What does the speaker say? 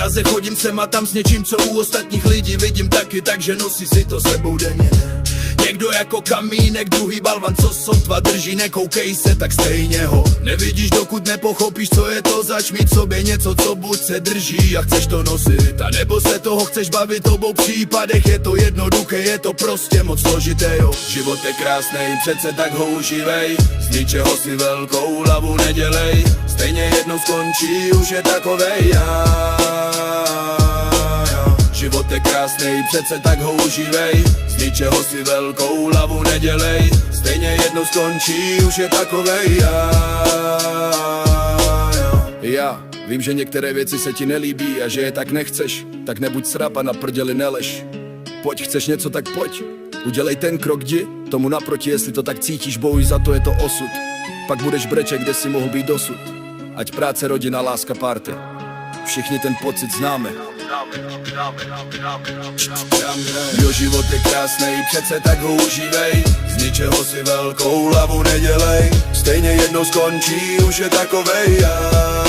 Praze chodím sem a tam s něčím, co u ostatních lidí vidím taky, takže nosí si to sebou denně. Někdo jako kamínek, druhý balvan, co sotva drží, nekoukej se, tak stejně ho nevidíš, dokud nepochopíš, co je to zač mít v sobě něco, co buď se drží a chceš to nosit, a nebo se toho chceš bavit, v obou případech je to jednoduché, je to prostě moc složité, jo. Život je krásnej, přece tak ho užívej, z ničeho si velkou hlavu nedělej, stejně jednou skončí, už je takovej já. Život je krásnej, přece tak ho užívej, z ničeho si velkou hlavu nedělej, stejně jednou skončí, už je takovej já. Já vím, že některé věci se ti nelíbí a že je tak nechceš, tak nebuď srap a na prděli nelež. Pojď, chceš něco, tak pojď, udělej ten krok, jdi tomu naproti, jestli to tak cítíš, bojuj za to, je to osud. Pak budeš brečet, kde si mohl být dosud. Ať práce, rodina, láska, party, všichni ten pocit známe. Jo, život je krásnej, přece tak ho užívej, z ničeho si velkou hlavu nedělej, stejně jednou skončí, už je takovej já.